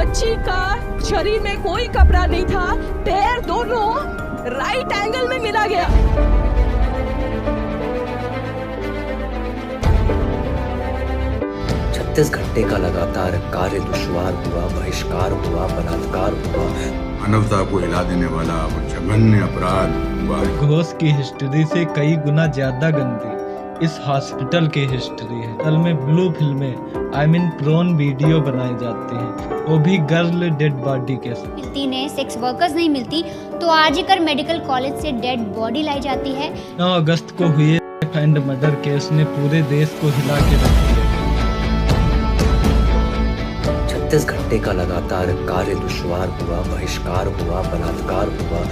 बच्ची का शरीर में कोई कपड़ा नहीं था, पैर दोनों राइट एंगल में मिला गया। 36 घंटे का लगातार कार्य दुश्वार हुआ, बहिष्कार हुआ, बलात्कार हुआ। मानवता को हिला देने वाला और जघन्य अपराध हुआ। घोष की हिस्ट्री से कई गुना ज्यादा गंदी इस हॉस्पिटल की हिस्ट्री है। हॉस्पिटल में ब्लू फिल्में आई मीन प्रोन वीडियो बनाई जाती हैं, वो भी गर्ल डेड बॉडी के साथ। मिलती ने सेक्स वर्कर्स नहीं मिलती तो आरजीकर मेडिकल कॉलेज से डेड बॉडी लाई जाती है। 9 अगस्त को हुए एंड मर्डर केस ने पूरे देश को हिला के रख दिया। 36 घंटे का लगातार कार्य दुश्वार हुआ, बहिष्कार हुआ, बलात्कार हुआ।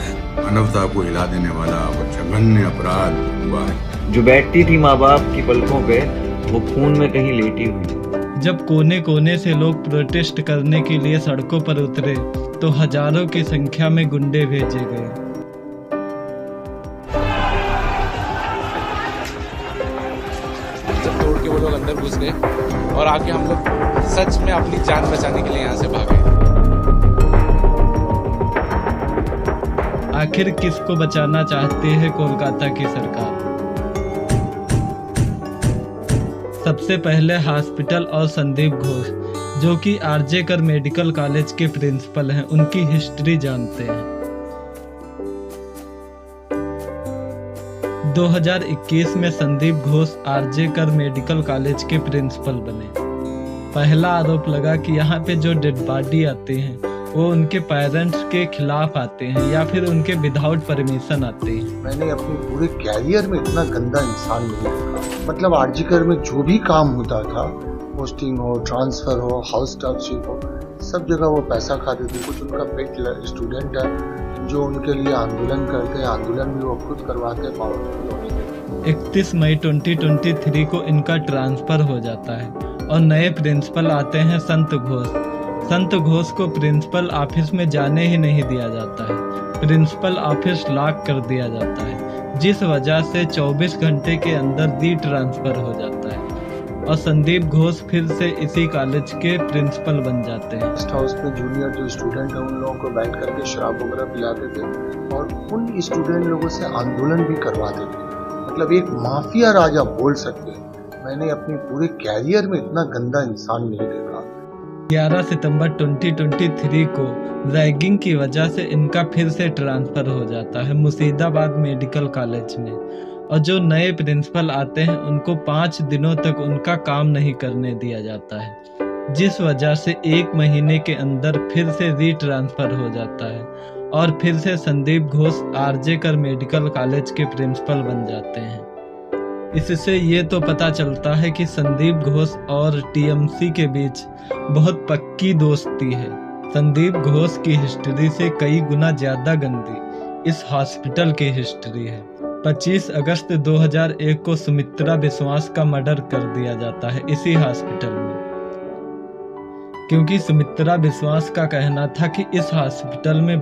मानवता को हिला देने वाला और जघन्य अपराध हुआ। जो बैठती थी माँ बाप की पलकों पे, वो खून में कहीं लेटी हुई। जब कोने कोने से लोग प्रोटेस्ट करने के लिए सड़कों पर उतरे तो हजारों की संख्या में गुंडे भेजे गए। जब तोड़ के वो लोग अंदर घुस गए और आके हम लोग सच में अपनी जान बचाने के लिए यहाँ से भागे। आखिर किसको बचाना चाहती है कोलकाता की सरकार? सबसे पहले हॉस्पिटल और संदीप घोष, जो कि आरजेकर मेडिकल कॉलेज के प्रिंसिपल हैं, उनकी हिस्ट्री जानते हैं। 2021 में संदीप घोष आरजेकर मेडिकल कॉलेज के प्रिंसिपल बने। पहला आरोप लगा कि यहाँ पे जो डेड बॉडी आते हैं वो उनके पेरेंट्स के खिलाफ आते हैं या फिर उनके विदाउट परमिशन आते हैं। मैंने अपने पूरे कैरियर में इतना गंदा इंसान नहीं देखा। मतलब आरजीकर में जो भी काम होता था, पोस्टिंग हो, ट्रांसफर हो, हाउस स्टाफशिप हो, सब जगह वो पैसा खाते थे। कुछ उनका पेट स्टूडेंट है जो उनके लिए आंदोलन करते हैं, आंदोलन भी वो खुद करवाते हैं पावरफुल होने के। 31 मई 2023 को इनका ट्रांसफर हो जाता है और नए प्रिंसिपल आते हैं संत घोष। संत घोष को प्रिंसिपल ऑफिस में जाने ही नहीं दिया जाता है, प्रिंसिपल ऑफिस लॉक कर दिया जाता है, जिस वजह से 24 घंटे के अंदर री ट्रांसफर हो जाता है और संदीप घोष फिर से इसी कॉलेज के प्रिंसिपल बन जाते हैं। गेस्ट हाउस में जूनियर जो स्टूडेंट है उन लोगों को बैठ करके शराब वगैरह पिलाते थे और उन स्टूडेंट लोगों से आंदोलन भी करवाते थे। मतलब एक माफिया राजा बोल सकते हैं। मैंने अपने पूरे कैरियर में इतना गंदा इंसान नहीं देखा। 11 सितंबर 2023 को रैगिंग की वजह से इनका फिर से ट्रांसफर हो जाता है मुर्शिदाबाद मेडिकल कॉलेज में, और जो नए प्रिंसिपल आते हैं उनको 5 दिनों तक उनका काम नहीं करने दिया जाता है, जिस वजह से 1 महीने के अंदर फिर से री ट्रांसफर हो जाता है और फिर से संदीप घोष आरजेकर मेडिकल कॉलेज के प्रिंसिपल बन जाते हैं। इससे ये तो पता चलता है कि संदीप घोष और टीएमसी के बीच बहुत पक्की दोस्ती है। संदीप घोष की हिस्ट्री से कई गुना ज्यादा गंदी इस हॉस्पिटल की हिस्ट्री है। 25 अगस्त 2001 को सुमित्रा विश्वास का मर्डर कर दिया जाता है इसी हॉस्पिटल में, क्योंकि सुमित्रा विश्वास का कहना था कि इस हॉस्पिटल में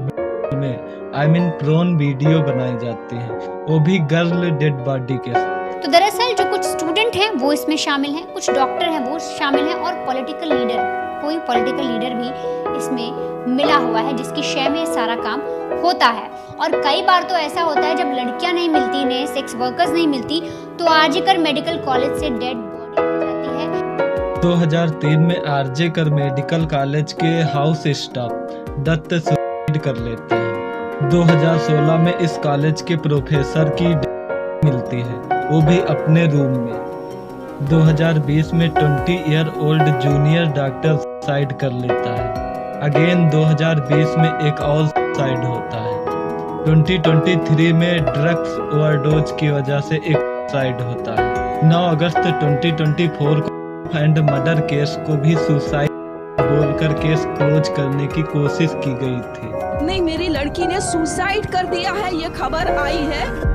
आई मीन प्रोन वीडियो बनाई जाती है, वो भी गर्ल डेड बॉडी के साथ। तो दरअसल जो कुछ स्टूडेंट हैं वो इसमें शामिल हैं, कुछ डॉक्टर हैं वो शामिल हैं और पॉलिटिकल लीडर, कोई पॉलिटिकल लीडर भी इसमें मिला हुआ है जिसकी शय में सारा काम होता है। और कई बार तो ऐसा होता है जब लड़कियां नहीं मिलती, नए सेक्स वर्कर्स नहीं मिलती, तो आरजेकर मेडिकल कॉलेज से डेड बॉडी मिल जाती है। 2003 में आरजेकर मेडिकल कॉलेज के हाउस स्टाफ दत्त सुसाइड कर लेते हैं। 2016 में इस कॉलेज के प्रोफेसर की मिलती है, वो भी अपने रूम में। 2020 में 20 year old junior doctor suicide कर लेता है। अगेन 2020 में एक और सुसाइड होता है। 2023 में ड्रग्स ओवरडोज की वजह से एक सुसाइड होता है। 9 अगस्त 2024 को एंड मर्डर केस को भी सुसाइड बोलकर केस क्लोज करने की कोशिश की गई थी। नहीं, मेरी लड़की ने सुसाइड कर दिया है, ये खबर आई है।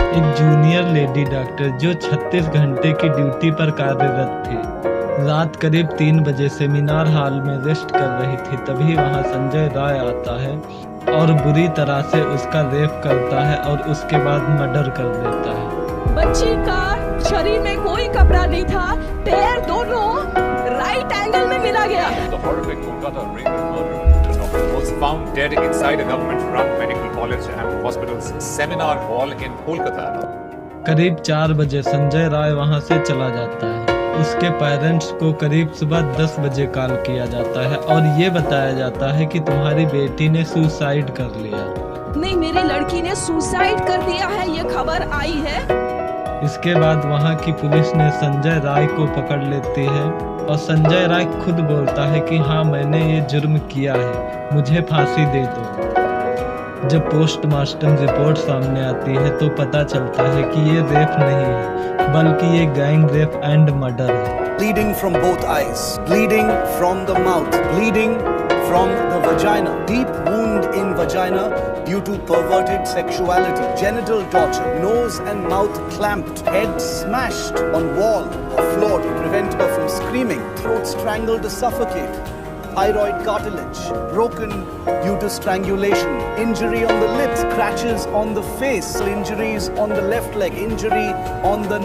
एक जूनियर लेडी डॉक्टर जो 36 घंटे की ड्यूटी पर कार्यरत थी, रात करीब 3 बजे सेमिनार हॉल में रेस्ट कर रही थी, तभी वहां संजय राय आता है और बुरी तरह से उसका रेप करता है और उसके बाद मर्डर कर देता है। बच्ची का शरीर में कोई कपड़ा नहीं था, पैर दोनों राइट एंगल जंगल में मिला गया। The horrific Kolkata rape and murder of the doctor was found dead inside a government-run medical college and hospital's seminar hall in Kolkata. करीब 4 बजे संजय राय वहां से चला जाता है। उसके पेरेंट्स को करीब सुबह 10 बजे कॉल किया जाता है और ये बताया जाता है कि तुम्हारी बेटी ने सुसाइड कर लिया। नहीं, मेरी लड़की ने सुसाइड कर दिया है, ये खबर आई है। इसके बाद वहां की पुलिस ने संजय राय को पकड़ लेती है और संजय राय खुद बोलता है कि हाँ, मैंने ये जुर्म किया है, मुझे फांसी दे दो। जब पोस्टमार्टम रिपोर्ट सामने आती है तो पता चलता है कि ये रेप नहीं है, बल्कि ये गैंग रेप एंड मर्डर है। Bleeding from both eyes, bleeding from the mouth, bleeding from the vagina, deep wound in vagina due to perverted sexuality, genital torture, nose and mouth clamped, head smashed on wall or floor to prevent her from screaming, throat strangled to suffocate, thyroid cartilage broken due to strangulation, injury on the lips, scratches on the face, injuries on the left leg, injury on the